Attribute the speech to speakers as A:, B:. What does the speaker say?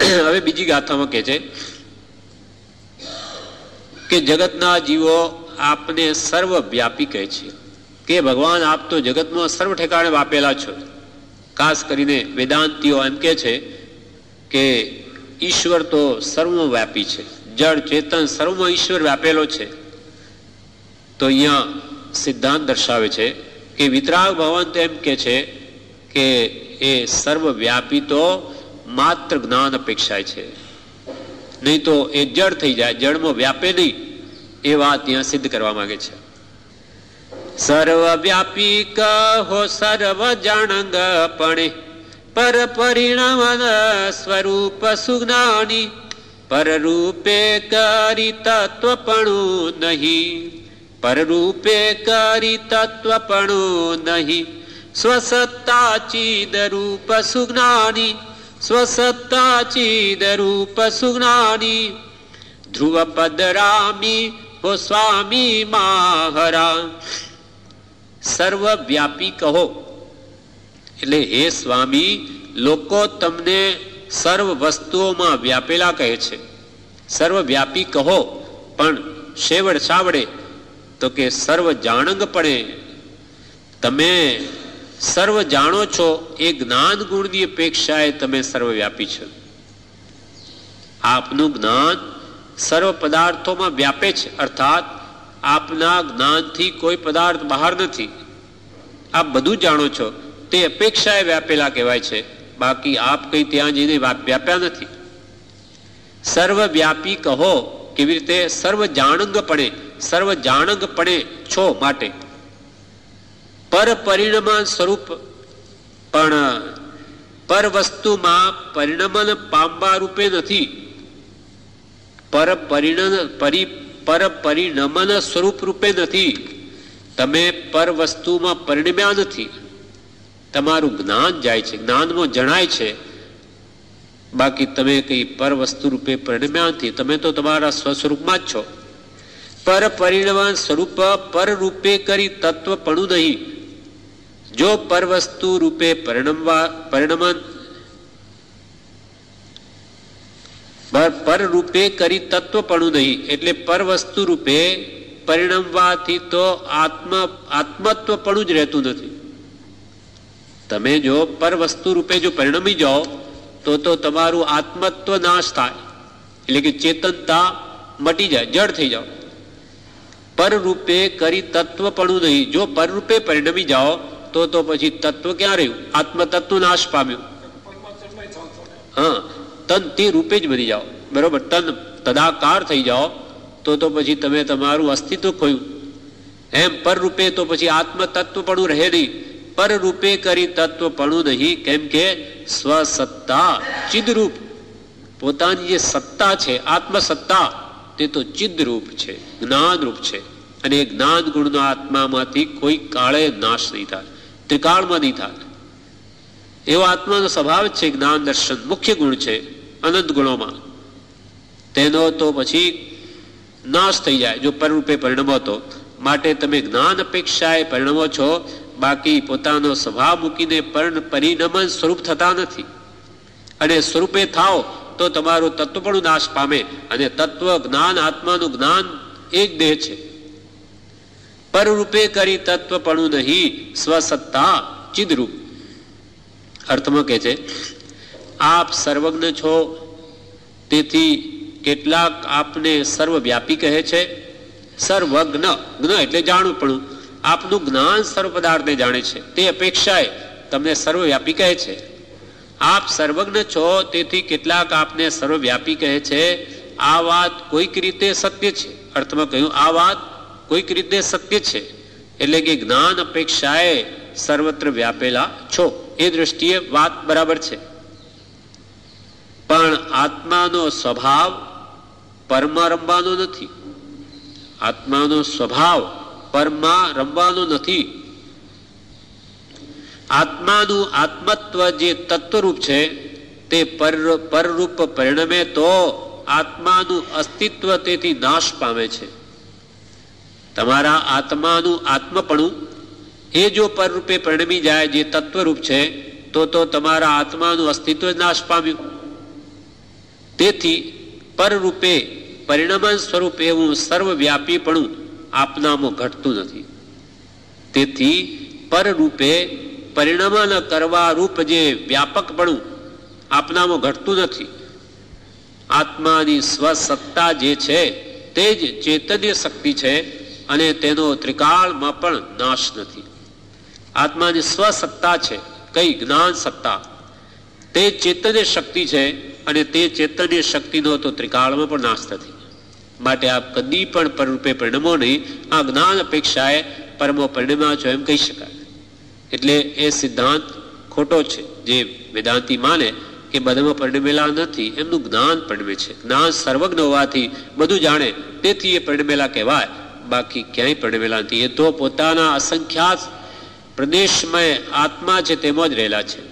A: હવે બીજી ગાથામાં કહે છે કે જગતના જીવો આપને સર્વવ્યાપી કહે છે કે ભગવાન આપ તો જગતમાં સર્વ ઠેકાણે વાપેલા છો. ખાસ કરીને વેદાંતિઓ એમ કે છે કે ઈશ્વર તો સર્વવ્યાપી છે, જળ ચેતન સર્વમાં ઈશ્વર વ્યાપેલો છે. તો અહીંયા સિદ્ધાંત દર્શાવે છે કે વિતરાગ ભગવાન તો એમ કે છે કે એ સર્વવ્યાપી તો માત્ર જ્ઞાન અપેક્ષાય છે, નહીં તો એ જળ થઈ જાય, જળમાં વ્યાપે નહીં, એ વાત ત્યાં સિદ્ધ કરવા માંગે છે. સર્વવ્યાપી કહો સર્વ જાણંગપણે પર પરિણામ સ્વરૂપ સુજ્ઞાની પરરૂપે કરી તત્વપણું નહીં, પરરૂપે કરી તત્વપણું નહીં. સ્વસત્તા ચિદ રૂપ સુજ્ઞાની, સ્વસત્તા ચિદ રૂપ સુજ્ઞાની. ધ્રુવ પદરામી હો સ્વામી માહરા. સર્વવ્યાપી કહો એટલે હે સ્વામી, લોકો તમને સર્વ વસ્તુઓમાં વ્યાપેલા કહે છે. સર્વવ્યાપી કહો પણ શેવડ સાવડે તો કે સર્વ જાણંગપણે તમે સર્વ જાણો છો, એ જ્ઞાન ગુણની અપેક્ષાએ તમે સર્વવ્યાપી છો. આપનું જ્ઞાન સર્વ પદાર્થોમાં વ્યાપે છે, અર્થાત આપના જ્ઞાનથી કોઈ પદાર્થ બહાર નથી. આપ બધું જાણો છો, તે અપેક્ષાએ વ્યાપેલા કહેવાય છે, બાકી આપ કઈ ત્યાં જઈને વ્યાપ્યા નથી. સર્વવ્યાપી કહો કેવી રીતે? સર્વ જાણંગપણે છો માટે. પર પરિણમન સ્વરૂપ પણ પર વસ્તુમાં પરિણમન પામવા રૂપે નથી, પર પરિણમન સ્વરૂપ રૂપે નથી. તમે પર વસ્તુમાં પરિણમ્યા નથી, તમારું જ્ઞાન જાય છે, જ્ઞાનમાં જણાય છે, બાકી તમે કઈ પર વસ્તુ રૂપે પરિણમ્યા નથી. તમે તો તમારા સ્વસ્વરૂપમાં જ છો. પર પરિણમન સ્વરૂપ પર રૂપે કરી તત્વપણું નહીં. જો પર વસ્તુ રૂપે પરિણમન પર રૂપે કરી તત્વપણું નહીં, એટલે પર વસ્તુ રૂપે પરિણમવાથી તો આત્મત્વપણું જ રહેતું નથી. તમે જો પર વસ્તુ રૂપે જો પરિણમી જાઓ તો તમારું આત્મત્વ નાશ થાય, એટલે કે ચેતનતા મટી જાય, જડ થઈ જાઓ. પર રૂપે કરી તત્વપણું નહીં. જો પર રૂપે પરિણમી જાઓ તો પછી તત્વ ક્યાં રહ્યું? આત્મતત્વ નાશ પામ્યું. હા, તન તે રૂપે જ બની જાઓ, બરોબર. તન તદાકાર થઈ જાઓ તો પછી તમે તમારું અસ્તિત્વ ખોયું. એમ પર રૂપે તો પછી આત્મતત્વપણું રહે નહીં. પર રૂપે કરી તત્વપણું નહીં, કેમ કે સ્વસત્તા ચિદરૂપ, પોતાની જે સત્તા છે, આત્મસત્તા, તે તો ચિદરૂપ છે, જ્ઞાનરૂપ છે. અને એ જ્ઞાન ગુણનો આત્મામાંથી કોઈ કાળે નાશ નહીં થાય, ત્રિકાળમાં નહીં થાય. એવો આત્માનો સ્વભાવ છે. જ્ઞાન દર્શન મુખ્ય ગુણ છે અનંત ગુણોમાં. તેનો તો પછી નાશ થઈ જાય જો પરરૂપે પરિણમો તો. માટે તમે જ્ઞાન અપેક્ષાએ પરિણમો છો, બાકી પોતાનો સ્વભાવ મૂકીને પરિણમન સ્વરૂપ થતા નથી. અને સ્વરૂપે થાઓ તો તમારું તત્વ પણ નાશ પામે. અને તત્વ જ્ઞાન, આત્માનું જ્ઞાન એક દેહ છે. પરરૂપે કરી તત્વપણું નહીં, સ્વસત્તા ચિદરૂપ. અર્થમાં કહે છે, આપ સર્વજ્ઞ છો, તેથી કેટલાક આપને સર્વવ્યાપી કહે છે. સર્વજ્ઞ, જ્ઞ એટલે જાણુપણું. આપનું જ્ઞાન સર્વ પદાર્થને જાણે છે, તે અપેક્ષાએ તમને સર્વવ્યાપી કહે છે. આપ સર્વજ્ઞ છો, તેથી કેટલાક આપને સર્વવ્યાપી કહે છે. આ વાત કોઈક રીતે સત્ય છે. અર્થમાં કહ્યું, આ વાત કોઈક રીતે સત્ય છે, એટલે કે જ્ઞાન અપેક્ષાએ સર્વત્ર વ્યાપેલા છો, એ દ્રષ્ટિએ વાત બરાબર છે. પણ આત્માનો સ્વભાવ પરમાં રમવાનો નથી. આત્માનો સ્વભાવ પરમાં રમવાનો નથી. આત્માનું આત્મત્વ જે તત્વરૂપ છે તે પરરૂપ પરિણમે તો આત્માનું અસ્તિત્વ તેથી નાશ પામે છે. તમારા આત્માનું આત્મપણું એ જો પરરૂપે પરિણમી જાય, જે તત્વરૂપ છે, તો તમારા આત્માનું અસ્તિત્વ નાશ પામ્યું. તેથી પરરૂપે પરિણામાન સ્વરૂપ એવું સર્વવ્યાપીપણું આપનામાં ઘટતું નથી. તેથી પરરૂપે પરિણામાન કરવા રૂપ જે વ્યાપકપણું આપનામાં ઘટતું નથી. આત્માની સ્વસત્તા જે છે તે જ ચૈતન્ય શક્તિ છે અને તેનો ત્રિકાળમાં પણ નાશ નથી. આત્માની સ્વસત્તા છે, કઈ જ્ઞાન સત્તા, તે ચૈતન્ય શક્તિ છે અને તે ચૈતન્ય શક્તિનો તો ત્રિકાળમાં પણ નાશ નથી. માટે આપ કદી પણ પરરૂપે પરિણમો નહીં. આ જ્ઞાન અપેક્ષાએ પરમો પરિણમ્યા છો એમ કહી શકાય. એટલે એ સિદ્ધાંત ખોટો છે. જે વેદાંતિ માને કે બધામાં પરિણમેલા નથી, એમનું જ્ઞાન પરિણમે છે. જ્ઞાન સર્વજ્ઞ હોવાથી બધું જાણે, તેથી એ પરિણમેલા કહેવાય, બાકી ક્યાંય પરિણમેલા નથી. એ તો પોતાના અસંખ્યાત પ્રદેશમય આત્મા છે તેમાં જ રહેલા છે.